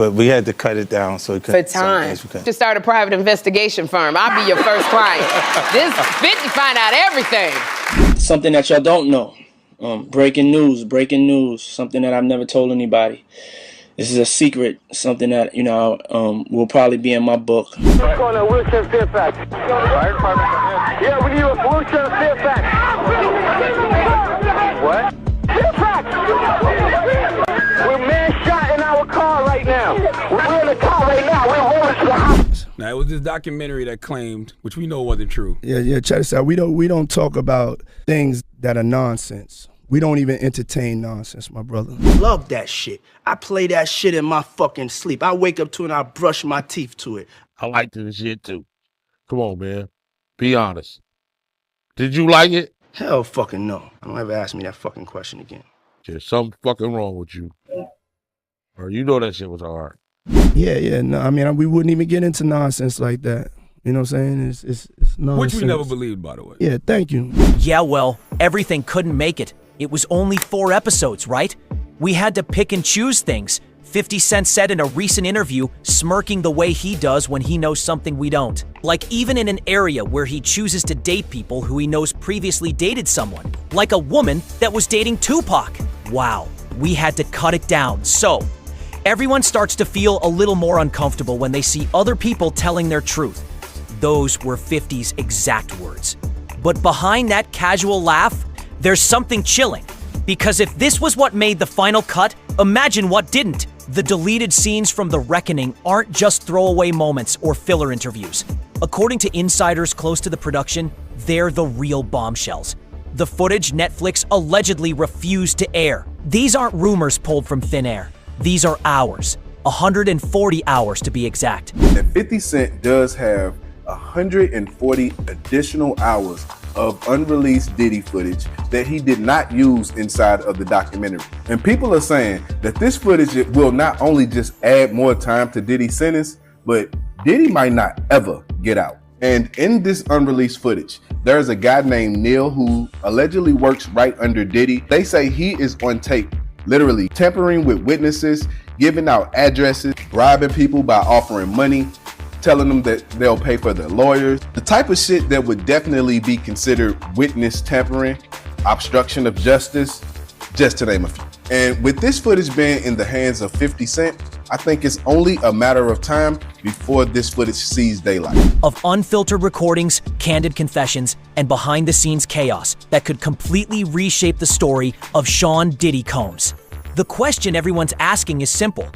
But we had to cut it down so we could. For time. To start a private investigation firm. I'll be your first client. This 50 find out everything. Something that y'all don't know. Breaking news. Something that I've never told anybody. This is a secret. Something that, will probably be in my book. What's going on, Wilshire Fairfax? Fire department, come in. Yeah, we need a Wilshire Fairfax. What? Fairfax! We're man shot in our car right now. We're in the car right now. We're rolling to the house. Now, it was this documentary that claimed, which we know wasn't true. Yeah, check this out. We don't talk about things that are nonsense. We don't even entertain nonsense, my brother. Love that shit. I play that shit in my fucking sleep. I wake up to it and I brush my teeth to it. I like this shit too. Come on, man. Be honest. Did you like it? Hell fucking no. Don't ever ask me that fucking question again. There's something fucking wrong with you. Or you know that shit was hard. Yeah. No, I mean, we wouldn't even get into nonsense like that. You know what I'm saying? It's nonsense. Which we never believed, by the way. Yeah, thank you. Yeah, well, everything couldn't make it. It was only 4 episodes, right? We had to pick and choose things. 50 Cent said in a recent interview, smirking the way he does when he knows something we don't. Like even in an area where he chooses to date people who he knows previously dated someone. Like a woman that was dating Tupac. Wow, we had to cut it down. So, everyone starts to feel a little more uncomfortable when they see other people telling their truth. Those were 50's exact words. But behind that casual laugh, there's something chilling. Because if this was what made the final cut, imagine what didn't. The deleted scenes from The Reckoning aren't just throwaway moments or filler interviews. According to insiders close to the production, they're the real bombshells. The footage Netflix allegedly refused to air. These aren't rumors pulled from thin air. These are hours. 140 hours to be exact. And 50 Cent does have 140 additional hours of unreleased Diddy footage that he did not use inside of the documentary. And people are saying that this footage will not only just add more time to Diddy's sentence, but Diddy might not ever get out. And in this unreleased footage, there's a guy named Neil who allegedly works right under Diddy. They say he is on tape, literally tampering with witnesses, giving out addresses, bribing people by offering money, telling them that they'll pay for their lawyers. The type of shit that would definitely be considered witness tampering, obstruction of justice, just to name a few. And with this footage being in the hands of 50 Cent, I think it's only a matter of time before this footage sees daylight. Of unfiltered recordings, candid confessions, and behind-the-scenes chaos that could completely reshape the story of Sean Diddy Combs. The question everyone's asking is simple.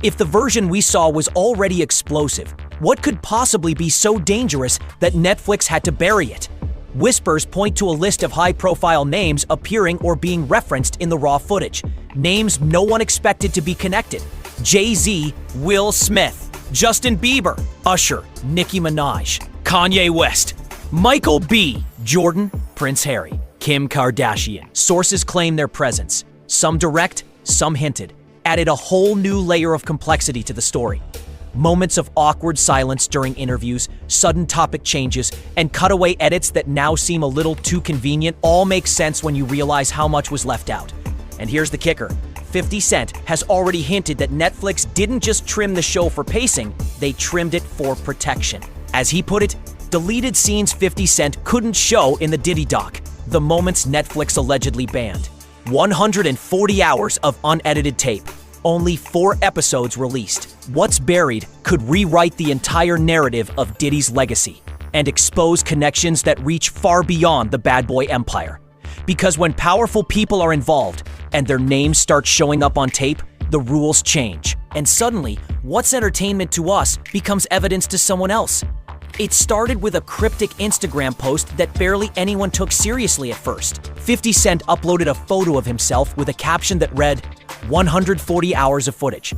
If the version we saw was already explosive, what could possibly be so dangerous that Netflix had to bury it? Whispers point to a list of high-profile names appearing or being referenced in the raw footage. Names no one expected to be connected. Jay-Z, Will Smith, Justin Bieber, Usher, Nicki Minaj, Kanye West, Michael B., Jordan, Prince Harry, Kim Kardashian. Sources claim their presence. Some direct, some hinted. Added a whole new layer of complexity to the story. Moments of awkward silence during interviews, sudden topic changes, and cutaway edits that now seem a little too convenient all make sense when you realize how much was left out. And here's the kicker. 50 Cent has already hinted that Netflix didn't just trim the show for pacing, they trimmed it for protection. As he put it, deleted scenes 50 Cent couldn't show in the Diddy doc, the moments Netflix allegedly banned. 140 hours of unedited tape, only 4 episodes released. What's buried could rewrite the entire narrative of Diddy's legacy and expose connections that reach far beyond the bad boy empire. Because when powerful people are involved and their names start showing up on tape, the rules change. And suddenly, what's entertainment to us becomes evidence to someone else. It started with a cryptic Instagram post that barely anyone took seriously at first. 50 Cent uploaded a photo of himself with a caption that read, 140 hours of footage.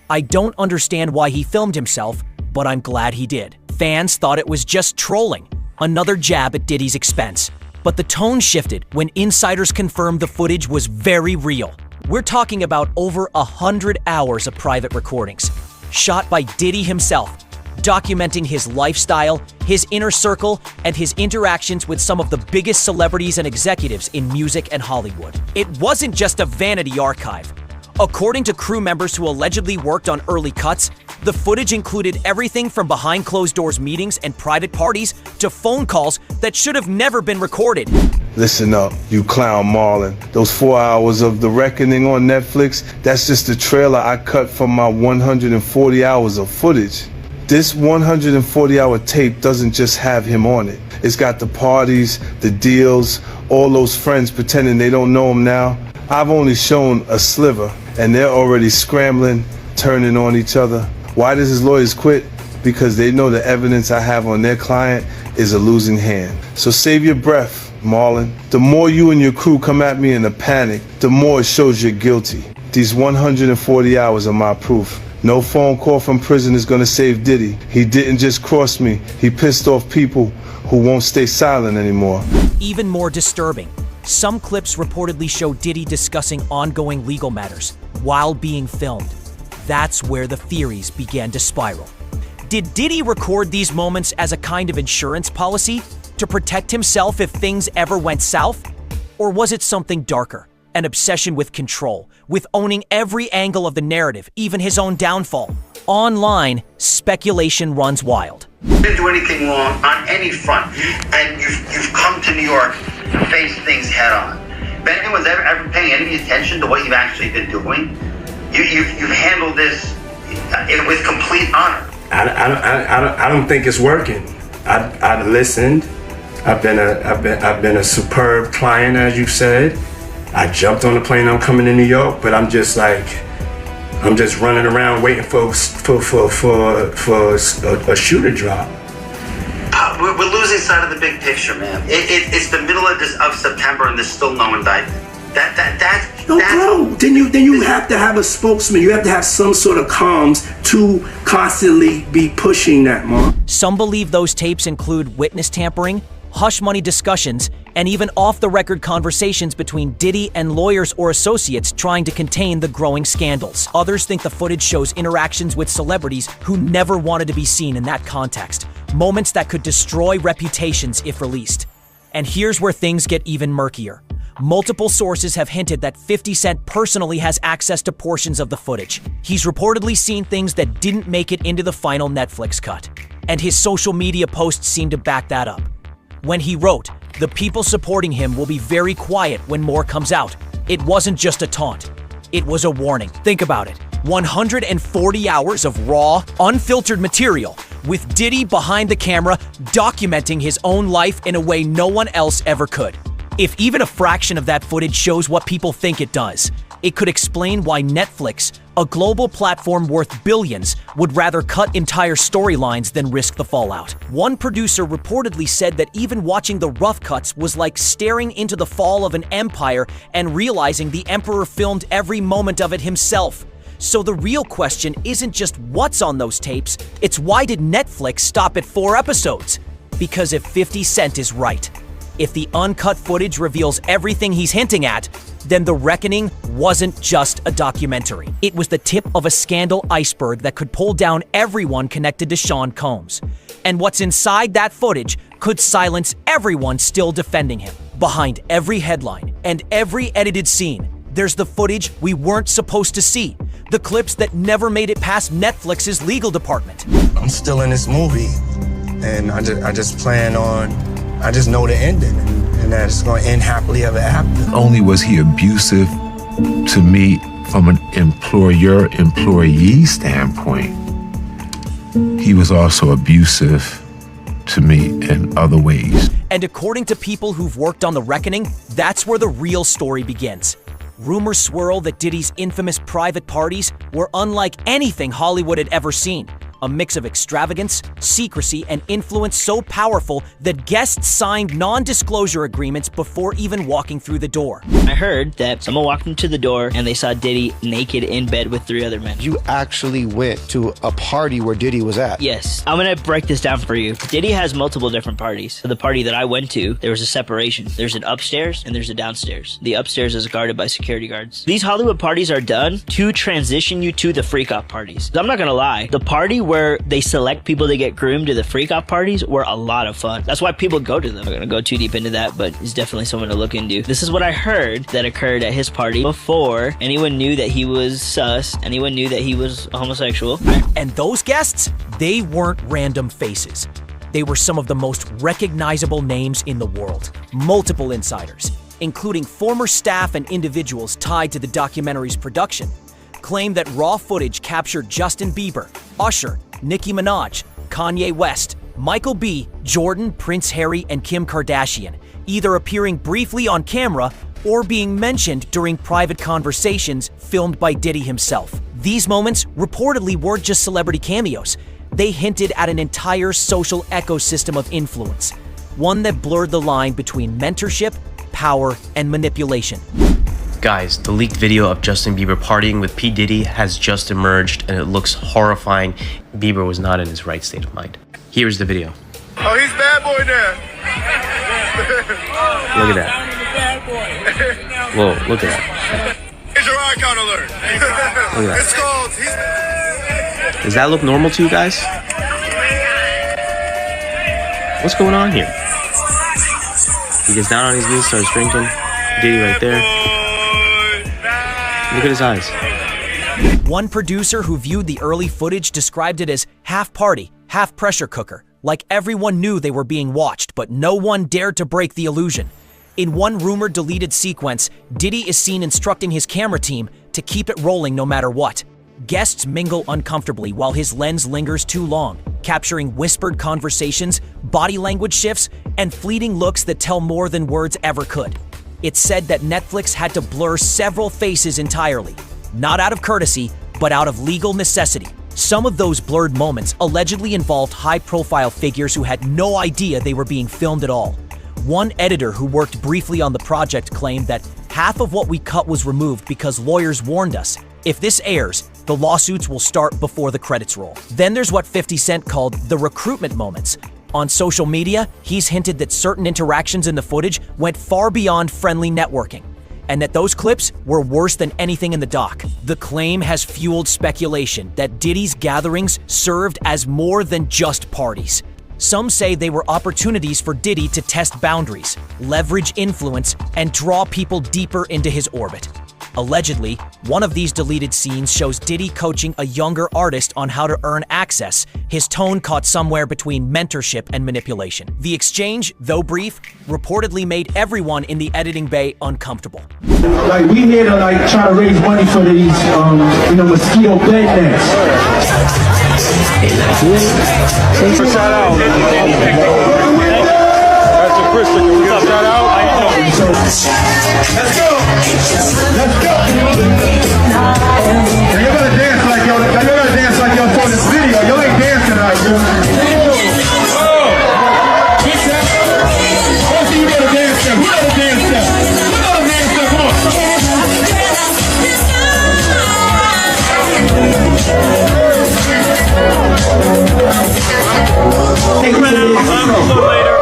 I don't understand why he filmed himself, but I'm glad he did. Fans thought it was just trolling, another jab at Diddy's expense. But the tone shifted when insiders confirmed the footage was very real. We're talking about over 100 hours of private recordings, shot by Diddy himself, documenting his lifestyle, his inner circle, and his interactions with some of the biggest celebrities and executives in music and Hollywood. It wasn't just a vanity archive. According to crew members who allegedly worked on early cuts, the footage included everything from behind closed doors meetings and private parties to phone calls that should have never been recorded. Listen up, you clown Marlon. Those 4 hours of The Reckoning on Netflix, that's just the trailer I cut from my 140 hours of footage. This 140-hour tape doesn't just have him on it. It's got the parties, the deals, all those friends pretending they don't know him now. I've only shown a sliver, and they're already scrambling, turning on each other. Why does his lawyers quit? Because they know the evidence I have on their client is a losing hand. So save your breath, Marlon. The more you and your crew come at me in a panic, the more it shows you're guilty. These 140 hours are my proof. No phone call from prison is gonna save Diddy. He didn't just cross me, he pissed off people who won't stay silent anymore. Even more disturbing, some clips reportedly show Diddy discussing ongoing legal matters while being filmed. That's where the theories began to spiral. Did Diddy record these moments as a kind of insurance policy to protect himself if things ever went south? Or was it something darker? An obsession with control, with owning every angle of the narrative, even his own downfall. Online, speculation runs wild. You didn't do anything wrong on any front, and you've come to New York to face things head on. If anyone's ever paying any attention to what you've actually been doing, you've handled this with complete honor. I don't think it's working. I listened. I've been a superb client, as you said. I jumped on the plane. I'm coming to New York, but I'm just running around waiting for a shoe to drop. We're losing sight of the big picture, man. It's the middle of September and there's still no indictment. Bro, then you have to have a spokesman. You have to have some sort of comms to constantly be pushing that, man. Some believe those tapes include witness tampering, hush money discussions, and even off-the-record conversations between Diddy and lawyers or associates trying to contain the growing scandals. Others think the footage shows interactions with celebrities who never wanted to be seen in that context, moments that could destroy reputations if released. And here's where things get even murkier. Multiple sources have hinted that 50 Cent personally has access to portions of the footage. He's reportedly seen things that didn't make it into the final Netflix cut. And his social media posts seem to back that up. When he wrote, "The people supporting him will be very quiet when more comes out," it wasn't just a taunt. It was a warning. Think about it. 140 hours of raw, unfiltered material, with Diddy behind the camera documenting his own life in a way no one else ever could. If even a fraction of that footage shows what people think it does, it could explain why Netflix, a global platform worth billions, would rather cut entire storylines than risk the fallout. One producer reportedly said that even watching the rough cuts was like staring into the fall of an empire and realizing the emperor filmed every moment of it himself. So the real question isn't just what's on those tapes, it's why did Netflix stop at 4 episodes? Because if 50 Cent is right, if the uncut footage reveals everything he's hinting at, then The Reckoning wasn't just a documentary. It was the tip of a scandal iceberg that could pull down everyone connected to Sean Combs. And what's inside that footage could silence everyone still defending him. Behind every headline and every edited scene, there's the footage we weren't supposed to see. The clips that never made it past Netflix's legal department. I'm still in this movie, and I just know the ending, and that it's going to end happily ever after. Not only was he abusive to me from an employer-employee standpoint, he was also abusive to me in other ways. And according to people who've worked on The Reckoning, that's where the real story begins. Rumors swirl that Diddy's infamous private parties were unlike anything Hollywood had ever seen. A mix of extravagance, secrecy, and influence so powerful that guests signed non-disclosure agreements before even walking through the door. I heard that someone walked into the door and they saw Diddy naked in bed with 3 other men. You actually went to a party where Diddy was at? Yes. I'm gonna break this down for you. Diddy has multiple different parties. For the party that I went to, there was a separation. There's an upstairs and there's a downstairs. The upstairs is guarded by security guards. These Hollywood parties are done to transition you to the freak-out parties. I'm not gonna lie, the party where they select people to get groomed to the freak off parties were a lot of fun. That's why people go to them. I'm not gonna go too deep into that, but it's definitely someone to look into. This is what I heard that occurred at his party before anyone knew that he was sus, anyone knew that he was homosexual. And those guests, they weren't random faces. They were some of the most recognizable names in the world. Multiple insiders, including former staff and individuals tied to the documentary's production, claim that raw footage captured Justin Bieber, Usher, Nicki Minaj, Kanye West, Michael B., Jordan, Prince Harry, and Kim Kardashian, either appearing briefly on camera or being mentioned during private conversations filmed by Diddy himself. These moments reportedly weren't just celebrity cameos. They hinted at an entire social ecosystem of influence, one that blurred the line between mentorship, power, and manipulation. Guys, the leaked video of Justin Bieber partying with P. Diddy has just emerged and it looks horrifying. Bieber was not in his right state of mind. Here's the video. Oh, he's bad boy now. Look at that. Whoa, look at that. Here's your icon alert. Look at It's called, Does that look normal to you guys? What's going on here? He gets down on his knees, starts drinking. Diddy right there. Look at his eyes. One producer who viewed the early footage described it as half party, half pressure cooker. Like everyone knew they were being watched, but no one dared to break the illusion. In one rumored deleted sequence, Diddy is seen instructing his camera team to keep it rolling no matter what. Guests mingle uncomfortably while his lens lingers too long, capturing whispered conversations, body language shifts, and fleeting looks that tell more than words ever could. It's said that Netflix had to blur several faces entirely, not out of courtesy, but out of legal necessity. Some of those blurred moments allegedly involved high-profile figures who had no idea they were being filmed at all. One editor who worked briefly on the project claimed that half of what we cut was removed because lawyers warned us, if this airs, the lawsuits will start before the credits roll. Then there's what 50 Cent called the recruitment moments. On social media, he's hinted that certain interactions in the footage went far beyond friendly networking, and that those clips were worse than anything in the doc. The claim has fueled speculation that Diddy's gatherings served as more than just parties. Some say they were opportunities for Diddy to test boundaries, leverage influence, and draw people deeper into his orbit. Allegedly, one of these deleted scenes shows Diddy coaching a younger artist on how to earn access, his tone caught somewhere between mentorship and manipulation. The exchange, though brief, reportedly made everyone in the editing bay uncomfortable. Like, we here to like try to raise money for these, mosquito bed nets. Shout out. That's a Christian. Can we get a shout out? Let's go. Let's go. Now you gotta dance like y'all. You gotta dance like y'all saw this video. Y'all ain't dancing like you. You gotta dance step. Who gotta dance step? Who gotta dance step? Come on. Hey, man, I'm so later.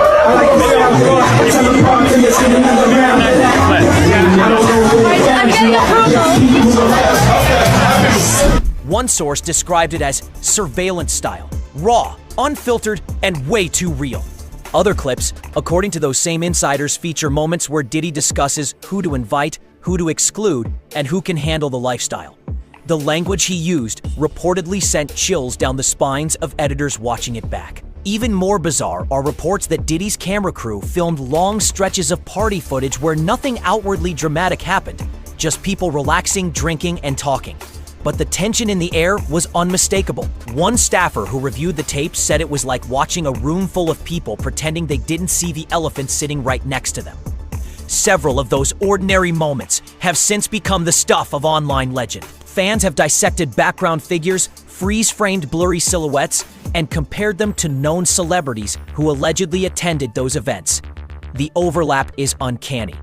One source described it as surveillance style, raw, unfiltered, and way too real. Other clips, according to those same insiders, feature moments where Diddy discusses who to invite, who to exclude, and who can handle the lifestyle. The language he used reportedly sent chills down the spines of editors watching it back. Even more bizarre are reports that Diddy's camera crew filmed long stretches of party footage where nothing outwardly dramatic happened, just people relaxing, drinking, and talking. But the tension in the air was unmistakable. One staffer who reviewed the tape said it was like watching a room full of people pretending they didn't see the elephant sitting right next to them. Several of those ordinary moments have since become the stuff of online legend. Fans have dissected background figures, freeze-framed blurry silhouettes, and compared them to known celebrities who allegedly attended those events. The overlap is uncanny.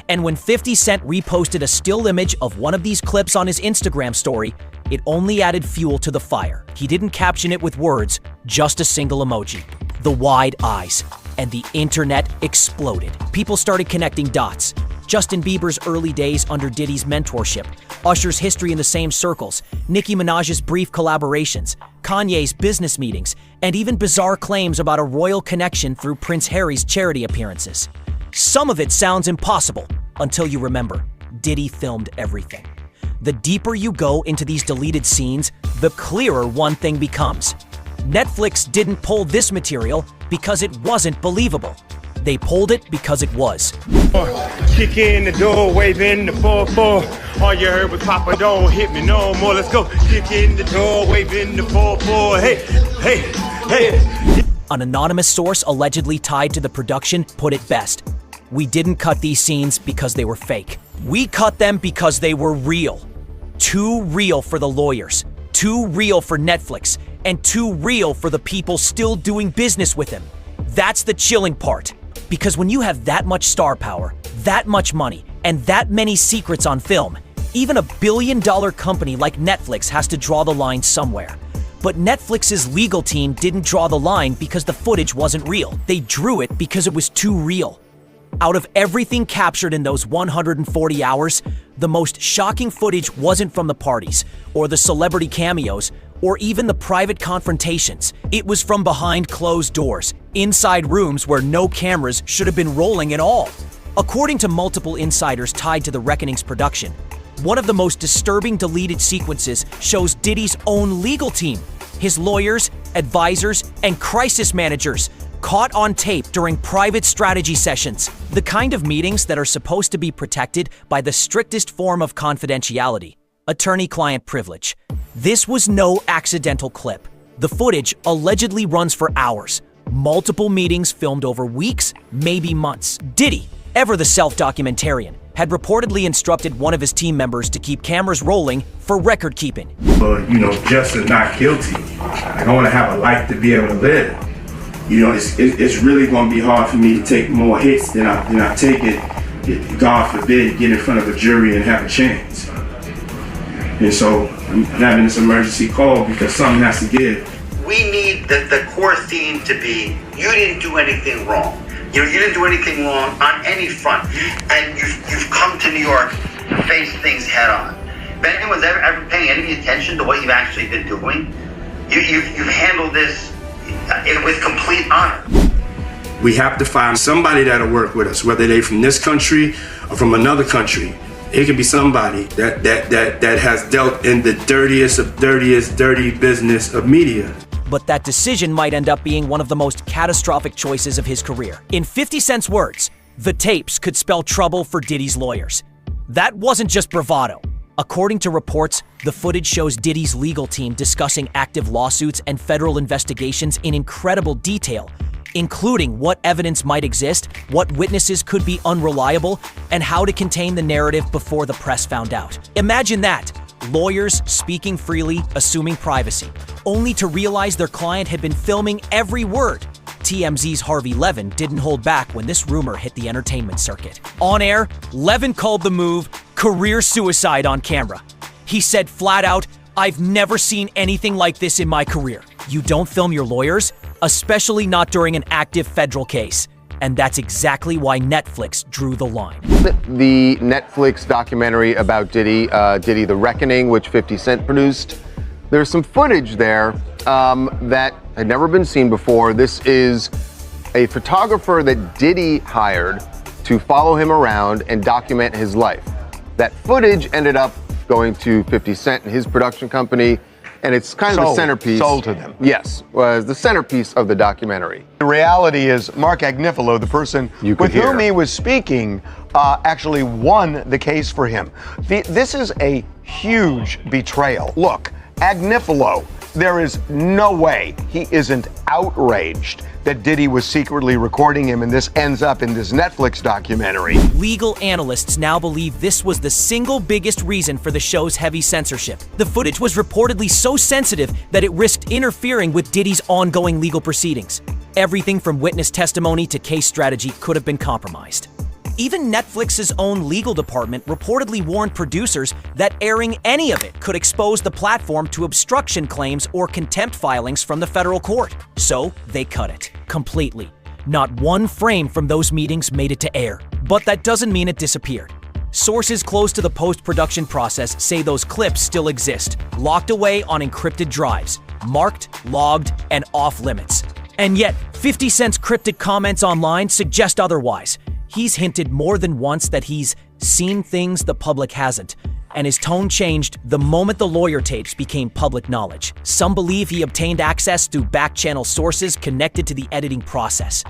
And when 50 Cent reposted a still image of one of these clips on his Instagram story, it only added fuel to the fire. He didn't caption it with words, just a single emoji. The wide eyes. And the internet exploded. People started connecting dots. Justin Bieber's early days under Diddy's mentorship, Usher's history in the same circles, Nicki Minaj's brief collaborations, Kanye's business meetings, and even bizarre claims about a royal connection through Prince Harry's charity appearances. Some of it sounds impossible until you remember Diddy filmed everything. The deeper you go into these deleted scenes, the clearer one thing becomes. Netflix didn't pull this material because it wasn't believable. They pulled it because it was. Kick in the door, waving the 4-4. All you heard was Papa, don't hit me no more. Let's go. Kick in the door, waving the 4-4. Hey, hey, hey. An anonymous source allegedly tied to the production put it best. We didn't cut these scenes because they were fake. We cut them because they were real. Too real for the lawyers, too real for Netflix, and too real for the people still doing business with him. That's the chilling part. Because when you have that much star power, that much money, and that many secrets on film, even a billion-dollar company like Netflix has to draw the line somewhere. But Netflix's legal team didn't draw the line because the footage wasn't real. They drew it because it was too real. Out of everything captured in those 140 hours, the most shocking footage wasn't from the parties, or the celebrity cameos, or even the private confrontations. It was from behind closed doors, inside rooms where no cameras should have been rolling at all. According to multiple insiders tied to The Reckoning's production, one of the most disturbing deleted sequences shows Diddy's own legal team, his lawyers, advisors, and crisis managers, caught on tape during private strategy sessions, the kind of meetings that are supposed to be protected by the strictest form of confidentiality, attorney-client privilege. This was no accidental clip. The footage allegedly runs for hours, multiple meetings filmed over weeks, maybe months. Diddy, ever the self-documentarian, had reportedly instructed one of his team members to keep cameras rolling for record keeping. Just as not guilty. I want to have a life to be able to live. It's really going to be hard for me to take more hits than I take it, God forbid, get in front of a jury and have a chance. And so I'm having this emergency call because something has to give. We need the core theme to be, you didn't do anything wrong. You didn't do anything wrong on any front. And you've come to New York to face things head on. If anyone's ever paying any attention to what you've actually been doing, you've handled this with complete honor. We have to find somebody that'll work with us, whether they're from this country or from another country. It could be somebody that has dealt in the dirtiest of dirty business of media. But that decision might end up being one of the most catastrophic choices of his career. In 50 Cent's words, the tapes could spell trouble for Diddy's lawyers. That wasn't just bravado. According to reports, the footage shows Diddy's legal team discussing active lawsuits and federal investigations in incredible detail, including what evidence might exist, what witnesses could be unreliable, and how to contain the narrative before the press found out. Imagine that. Lawyers speaking freely, assuming privacy, only to realize their client had been filming every word. TMZ's Harvey Levin didn't hold back when this rumor hit the entertainment circuit. On air, Levin called the move career suicide on camera. He said flat out, "I've never seen anything like this in my career. You don't film your lawyers, especially not during an active federal case." And that's exactly why Netflix drew the line. The Netflix documentary about Diddy, Diddy The Reckoning, which 50 Cent produced, there's some footage there that had never been seen before. This is a photographer that Diddy hired to follow him around and document his life. That footage ended up going to 50 Cent and his production company, and it's kind of the centerpiece. Sold to them. Yes, was the centerpiece of the documentary. The reality is Mark Agnifilo, the person with whom he was speaking, actually won the case for him. This is a huge betrayal. Look, Agnifilo, there is no way he isn't outraged that Diddy was secretly recording him, and this ends up in this Netflix documentary. Legal analysts now believe this was the single biggest reason for the show's heavy censorship. The footage was reportedly so sensitive that it risked interfering with Diddy's ongoing legal proceedings. Everything from witness testimony to case strategy could have been compromised. Even Netflix's own legal department reportedly warned producers that airing any of it could expose the platform to obstruction claims or contempt filings from the federal court. So they cut it completely. Not one frame from those meetings made it to air, but that doesn't mean it disappeared. Sources close to the post-production process say those clips still exist, locked away on encrypted drives, marked, logged, and off-limits. And yet, 50 Cent's cryptic comments online suggest otherwise. He's hinted more than once that he's seen things the public hasn't, and his tone changed the moment the lawyer tapes became public knowledge. Some believe he obtained access through back-channel sources connected to the editing process.